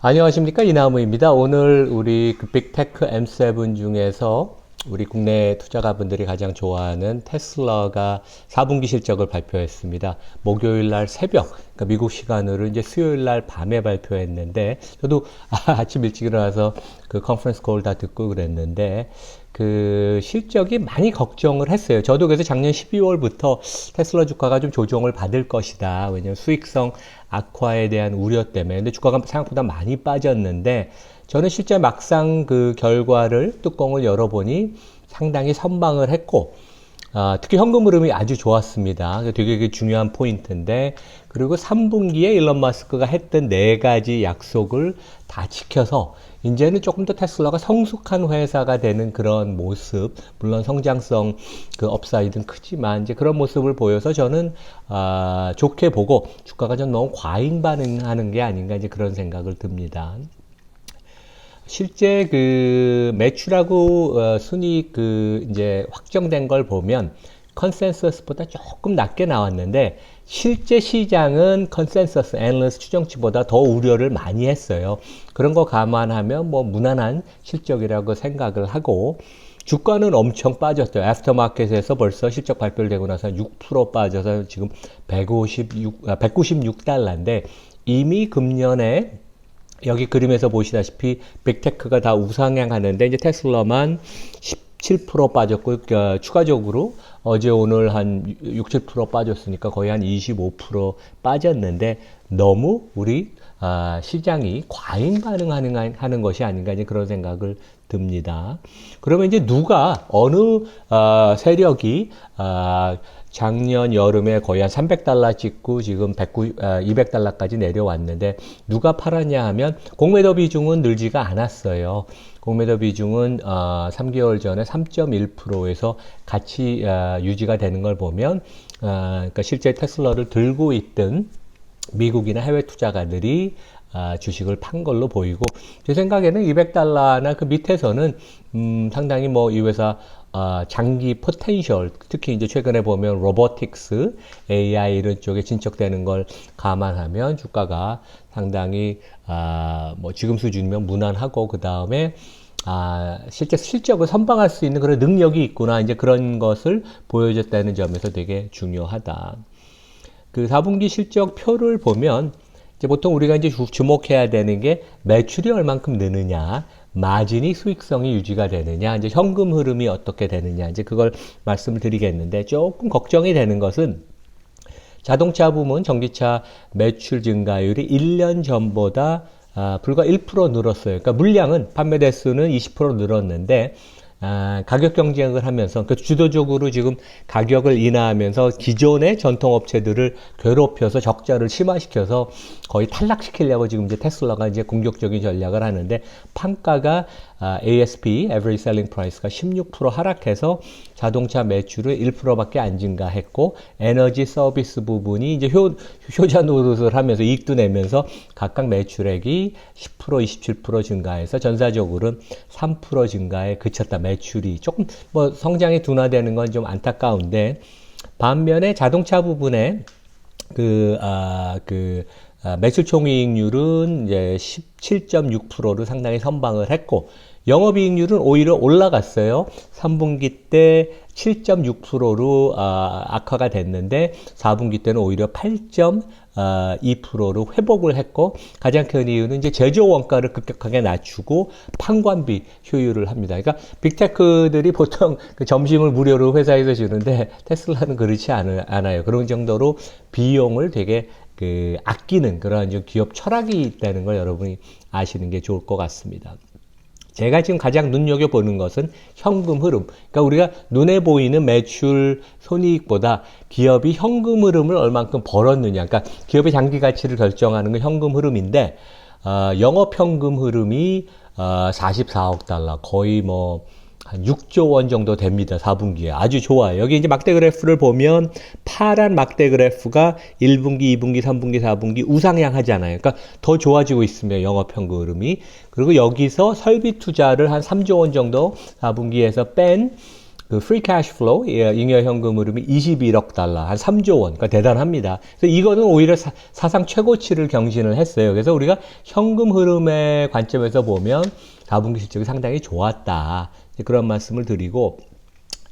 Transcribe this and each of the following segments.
안녕하십니까, 이나무입니다. 오늘 우리 그 빅테크 M7 중에서 우리 국내 투자가분들이 가장 좋아하는 테슬라가 4분기 실적을 발표했습니다. 목요일 날 새벽, 그러니까 미국 시간으로 이제 수요일 날 밤에 발표했는데, 저도 아침 일찍 일어나서 그 컨퍼런스 콜 다 듣고 그랬는데, 그 실적이 많이 걱정을 했어요. 저도 그래서 작년 12월부터 테슬라 주가가 좀 조정을 받을 것이다. 왜냐면 수익성 악화에 대한 우려 때문에. 근데 주가가 생각보다 많이 빠졌는데, 저는 실제 막상 그 결과를 뚜껑을 열어보니 상당히 선방을 했고, 특히 현금 흐름이 아주 좋았습니다. 되게 중요한 포인트인데, 그리고 3분기에 일론 머스크가 했던 4가지 약속을 다 지켜서 이제는 조금 더 테슬라가 성숙한 회사가 되는 그런 모습, 물론 성장성 그 업사이드는 크지만 이제 그런 모습을 보여서 저는 좋게 보고, 주가가 좀 너무 과잉 반응하는 게 아닌가 이제 그런 생각을 듭니다. 실제 그 매출하고 순이익 그 이제 확정된 걸 보면 컨센서스보다 조금 낮게 나왔는데, 실제 시장은 컨센서스 애널리스트 추정치보다 더 우려를 많이 했어요. 그런 거 감안하면 뭐 무난한 실적이라고 생각을 하고, 주가는 엄청 빠졌죠. 애프터마켓에서 벌써 실적 발표되고 나서 6% 빠져서 지금 196달러인데, 이미 금년에 여기 그림에서 보시다시피 빅테크가 다 우상향 하는데, 이제 테슬라만 17% 빠졌고, 추가적으로 어제 오늘 한 6, 7% 빠졌으니까 거의 한 25% 빠졌는데, 너무 우리 시장이 과잉 반응하는 것이 아닌가 이제 그런 생각을 듭니다. 그러면 이제 누가 어느 세력이 작년 여름에 거의 한 300달러 찍고 지금 200달러까지 내려왔는데, 누가 팔았냐 하면 공매도 비중은 늘지가 않았어요. 공매도 비중은 3개월 전에 3.1%에서 같이 유지가 되는 걸 보면, 그러니까 실제 테슬라를 들고 있던 미국이나 해외 투자가들이 주식을 판 걸로 보이고, 제 생각에는 200달러나 그 밑에서는 상당히 뭐 이 회사 장기 포텐셜, 특히 이제 최근에 보면 로보틱스, AI 이런 쪽에 진척되는 걸 감안하면 주가가 상당히 뭐 지금 수준이면 무난하고, 그 다음에 실제 실적을 선방할 수 있는 그런 능력이 있구나 이제 그런 것을 보여줬다는 점에서 되게 중요하다. 그 4분기 실적 표를 보면 이제 보통 우리가 이제 주목해야 되는 게 매출이 얼만큼 느느냐, 마진이 수익성이 유지가 되느냐, 이제 현금 흐름이 어떻게 되느냐, 이제 그걸 말씀을 드리겠는데, 조금 걱정이 되는 것은 자동차 부문 전기차 매출 증가율이 1년 전보다 불과 1% 늘었어요. 그러니까 물량은 판매 대수는 20% 늘었는데, 가격 경쟁을 하면서 그 주도적으로 지금 가격을 인하하면서 기존의 전통업체들을 괴롭혀서 적자를 심화시켜서 거의 탈락시키려고 지금 이제 테슬라가 이제 공격적인 전략을 하는데, 판가가 ASP, Average Selling Price가 16% 하락해서 자동차 매출을 1%밖에 안 증가했고, 에너지 서비스 부분이 이제 효자 노릇을 하면서 이익도 내면서 각각 매출액이 10%, 27% 증가해서 전사적으로는 3% 증가에 그쳤다. 매출이 조금 뭐 성장이 둔화되는 건 좀 안타까운데, 반면에 자동차 부분에 매출 총이익률은 이제 17.6%로 상당히 선방을 했고, 영업이익률은 오히려 올라갔어요. 3분기 때 7.6%로 악화가 됐는데 4분기 때는 오히려 8.2%로 회복을 했고, 가장 큰 이유는 이제 제조 원가를 급격하게 낮추고 판관비 효율을 합니다. 그러니까 빅테크들이 보통 그 점심을 무료로 회사에서 주는데 테슬라는 그렇지 않아요. 그런 정도로 비용을 되게 아끼는 그런 기업 철학이 있다는 걸 여러분이 아시는 게 좋을 것 같습니다. 제가 지금 가장 눈여겨보는 것은 현금 흐름. 그러니까 우리가 눈에 보이는 매출 손이익보다 기업이 현금 흐름을 얼만큼 벌었느냐. 그러니까 기업의 장기 가치를 결정하는 건 현금 흐름인데, 영업 현금 흐름이 44억 달러, 거의 뭐 한 6조 원 정도 됩니다. 4분기에. 아주 좋아요. 여기 이제 막대 그래프를 보면 파란 막대 그래프가 1분기, 2분기, 3분기, 4분기 우상향 하잖아요. 그러니까 더 좋아지고 있습니다. 영업현금 흐름이. 그리고 여기서 설비 투자를 한 3조 원 정도 4분기에서 뺀 그 free cash flow, 잉여 현금 흐름이 21억 달러, 한 3조 원. 그러니까 대단합니다. 그래서 이거는 오히려 사상 최고치를 경신을 했어요. 그래서 우리가 현금 흐름의 관점에서 보면 4분기 실적이 상당히 좋았다. 그런 말씀을 드리고,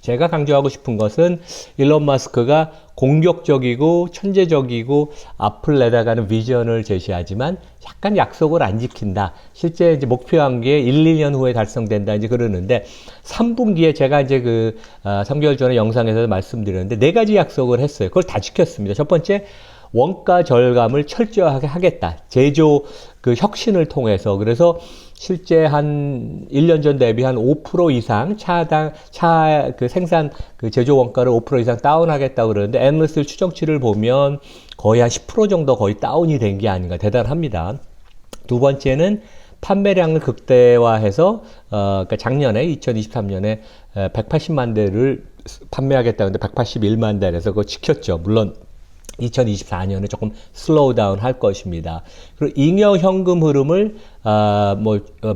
제가 강조하고 싶은 것은 일론 마스크가 공격적이고 천재적이고 앞을 내다가는 비전을 제시하지만 약간 약속을 안 지킨다. 실제 이제 목표한 게 1, 2년 후에 달성된다 이제 그러는데 3분기에 제가 이제 3개월 전에 영상에서 말씀드렸는데 4가지 약속을 했어요. 그걸 다 지켰습니다. 첫 번째, 원가 절감을 철저하게 하겠다. 제조 그 혁신을 통해서. 그래서 실제 한 1년 전 대비 한 5% 이상 차 그 생산 그 제조 원가를 5% 이상 다운하겠다고 그러는데 애널리스트 추정치를 보면 거의 한 10% 정도 거의 다운이 된 게 아닌가. 대단합니다. 두 번째는 판매량을 극대화해서 그러니까 작년에 2023년에 180만 대를 판매하겠다는데 181만 대에서 그거 지켰죠. 물론 2024년에 조금 슬로우 다운 할 것입니다. 그리고 잉여 현금 흐름을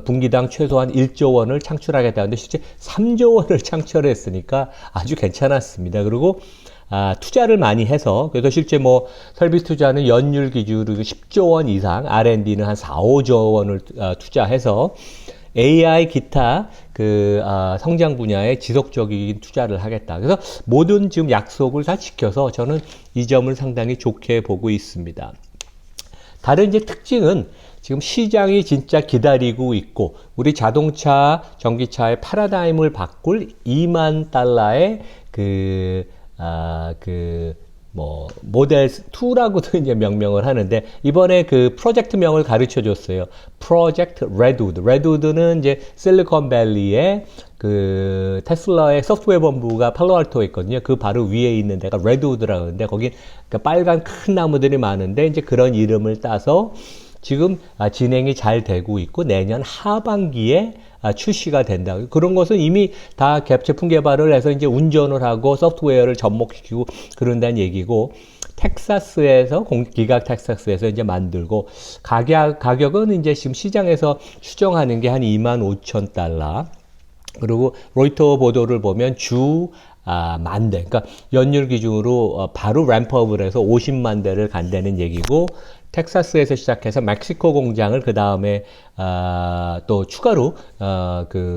분기당 최소한 1조 원을 창출하겠다는데 실제 3조 원을 창출했으니까 아주 괜찮았습니다. 그리고 투자를 많이 해서 그래서 실제 설비 투자는 연율 기준으로 10조 원 이상, R&D는 한 4, 5조 원을 투자해서 AI 기타 성장 분야에 지속적인 투자를 하겠다. 그래서 모든 지금 약속을 다 지켜서 저는 이 점을 상당히 좋게 보고 있습니다. 다른 이제 특징은 지금 시장이 진짜 기다리고 있고 우리 자동차, 전기차의 패러다임을 바꿀 2만 달러의 모델 2라고도 이제 명명을 하는데, 이번에 그 프로젝트명을 가르쳐 줬어요. 프로젝트 레드우드. 레드우드는 이제 실리콘밸리의 테슬라의 소프트웨어 본부가 팔로알토에 있거든요. 그 바로 위에 있는 데가 레드우드라고 하는데, 거기 빨간 큰 나무들이 많은데, 이제 그런 이름을 따서 지금 진행이 잘 되고 있고, 내년 하반기에 출시가 된다. 그런 것은 이미 다 제품 개발을 해서 이제 운전을 하고 소프트웨어를 접목시키고 그런다는 얘기고, 텍사스에서 기각 텍사스에서 이제 만들고 가격은 이제 지금 시장에서 추정하는 게 한 25,000달러. 그리고 로이터 보도를 보면 주 10,000대. 그러니까 연율 기준으로 바로 램프업을 해서 50만 대를 간다는 얘기고, 텍사스에서 시작해서 멕시코 공장을 그 다음에 또 추가로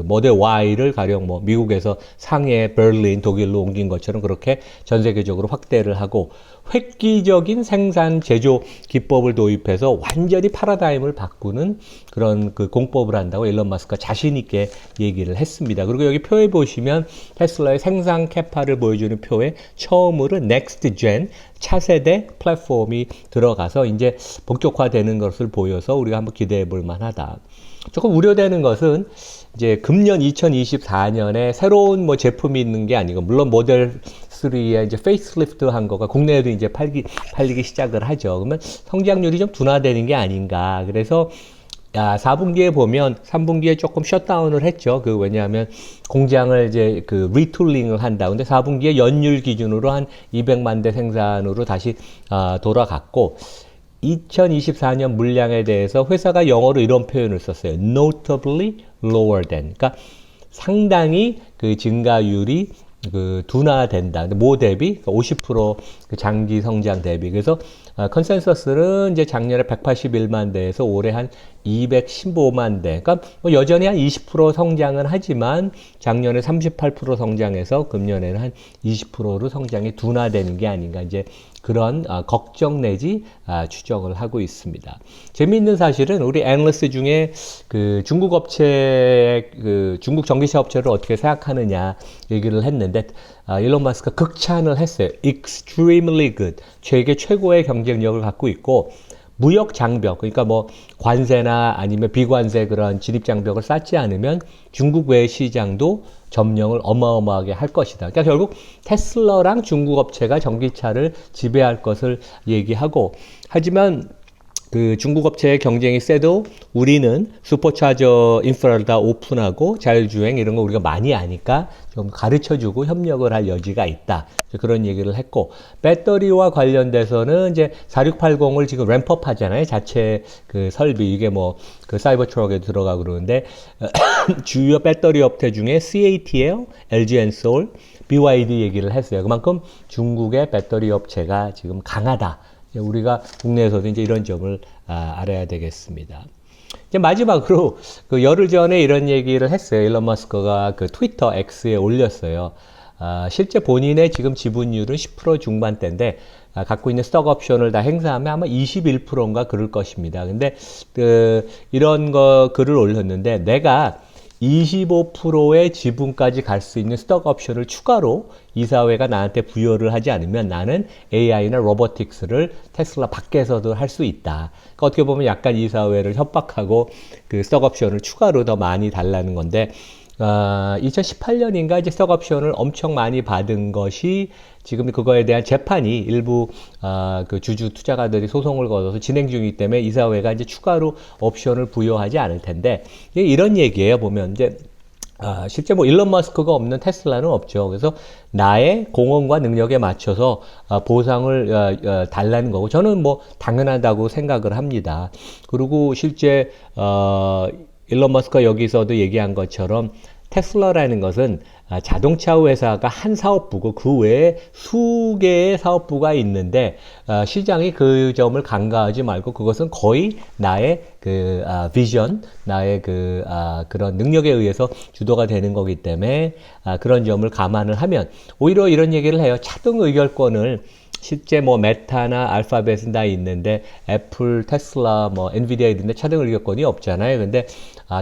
모델 Y를 가령 미국에서 상해, 베를린, 독일로 옮긴 것처럼 그렇게 전 세계적으로 확대를 하고 획기적인 생산 제조 기법을 도입해서 완전히 패러다임을 바꾸는 그런 공법을 한다고 일론 마스크가 자신 있게 얘기를 했습니다. 그리고 여기 표에 보시면 테슬라의 생산 캐파를 보여주는 표에 처음으로 넥스트 젠 차세대 플랫폼이 들어가서 이제 본격화되는 것을 보여서 우리가 한번 기대해 볼 만하다. 조금 우려되는 것은 이제 금년 2024년에 새로운 제품이 있는 게 아니고, 물론 모델 3에 이제 페이스리프트 한 거가 국내에도 이제 팔리기 시작을 하죠. 그러면 성장률이 좀 둔화되는 게 아닌가. 그래서 4분기에 보면 3분기에 조금 셧다운을 했죠. 왜냐하면 공장을 이제 리툴링을 한다. 근데 4분기에 연율 기준으로 한 200만 대 생산으로 다시 돌아갔고, 2024년 물량에 대해서 회사가 영어로 이런 표현을 썼어요. Notably lower than. 그러니까 상당히 증가율이 둔화된다. 모 대비 50% 장기 성장 대비. 그래서 컨센서스는 이제 작년에 181만 대에서 올해 한 215만 대. 그러니까 여전히 한 20% 성장은 하지만 작년에 38% 성장해서 금년에는 한 20%로 성장이 둔화되는 게 아닌가, 이제 그런 걱정 내지 추정을 하고 있습니다. 재미있는 사실은 우리 애널리스트 중에 중국 업체, 중국 전기차 업체를 어떻게 생각하느냐 얘기를 했는데, 일론 마스크가 극찬을 했어요. Extremely good. 세계 최고의 경쟁력을 갖고 있고, 무역 장벽, 그러니까 관세나 아니면 비관세 그런 진입 장벽을 쌓지 않으면 중국 외 시장도 점령을 어마어마하게 할 것이다. 그러니까 결국 테슬라랑 중국 업체가 전기차를 지배할 것을 얘기하고, 하지만 그 중국 업체의 경쟁이 세도 우리는 슈퍼차저 인프라를 다 오픈하고 자율주행 이런 거 우리가 많이 아니까 좀 가르쳐주고 협력을 할 여지가 있다. 그런 얘기를 했고, 배터리와 관련돼서는 이제 4680을 지금 램프업 하잖아요. 자체 그 설비. 이게 뭐 그 사이버 트럭에 들어가고 그러는데, 주요 배터리 업체 중에 CATL, LG 엔솔, BYD 얘기를 했어요. 그만큼 중국의 배터리 업체가 지금 강하다. 우리가 국내에서도 이제 이런 점을 알아야 되겠습니다. 이제 마지막으로 그 열흘 전에 이런 얘기를 했어요. 일론 머스크가 그 트위터 X에 올렸어요. 실제 본인의 지금 지분율은 10% 중반대인데 갖고 있는 스톡 옵션을 다 행사하면 아마 21%인가 그럴 것입니다. 근데 그 이런 거 글을 올렸는데 내가 25%의 지분까지 갈 수 있는 스톡 옵션을 추가로 이사회가 나한테 부여를 하지 않으면 나는 AI나 로보틱스를 테슬라 밖에서도 할 수 있다. 그러니까 어떻게 보면 약간 이사회를 협박하고 그 스톡 옵션을 추가로 더 많이 달라는 건데 2018년인가 이제 스톡 옵션을 엄청 많이 받은 것이 지금 그거에 대한 재판이 일부 그 주주 투자가들이 소송을 걸어서 진행 중이기 때문에 이사회가 이제 추가로 옵션을 부여하지 않을 텐데 이런 얘기예요. 보면 이제 실제 뭐 일론 머스크가 없는 테슬라는 없죠. 그래서 나의 공헌과 능력에 맞춰서 보상을 달라는 거고 저는 뭐 당연하다고 생각을 합니다. 그리고 실제 일론 머스크가 여기서도 얘기한 것처럼 테슬라라는 것은 자동차 회사가 한 사업부고 그 외에 수개의 사업부가 있는데 시장이 그 점을 간과하지 말고 그것은 거의 나의 그 비전, 나의 그런 능력에 의해서 주도가 되는 거기 때문에 그런 점을 감안을 하면 오히려 이런 얘기를 해요. 차등 의결권을 실제 뭐 메타나 알파벳은 다 있는데 애플, 테슬라, 뭐 엔비디아 이런데 차등 의결권이 없잖아요. 근데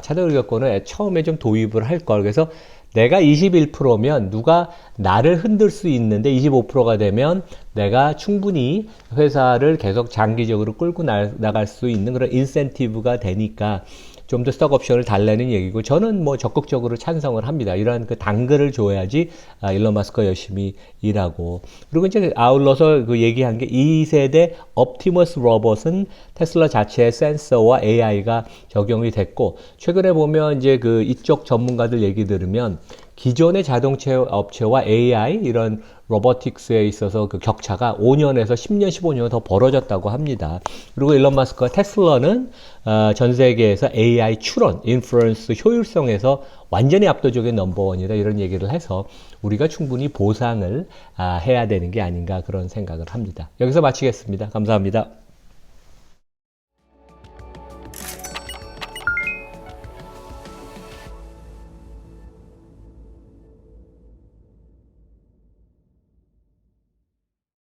차등 의결권을 처음에 좀 도입을 할 걸. 그래서 내가 21%면 누가 나를 흔들 수 있는데 25%가 되면 내가 충분히 회사를 계속 장기적으로 끌고 나갈 수 있는 그런 인센티브가 되니까 좀 더 스톡 옵션을 달라는 얘기고 저는 뭐 적극적으로 찬성을 합니다. 이러한 그 당근을 줘야지 일론 머스크가 열심히 일하고 그리고 이제 아울러서 그 얘기한 게 2세대 옵티머스 로봇은 테슬라 자체의 센서와 AI가 적용이 됐고 최근에 보면 이제 그 이쪽 전문가들 얘기 들으면 기존의 자동차 업체와 AI 이런 로보틱스에 있어서 그 격차가 5년에서 10년, 15년 더 벌어졌다고 합니다. 그리고 일론 머스크가 테슬라는 전 세계에서 AI 추론, 인프루언스 효율성에서 완전히 압도적인 넘버원이다 이런 얘기를 해서 우리가 충분히 보상을 해야 되는 게 아닌가 그런 생각을 합니다. 여기서 마치겠습니다. 감사합니다.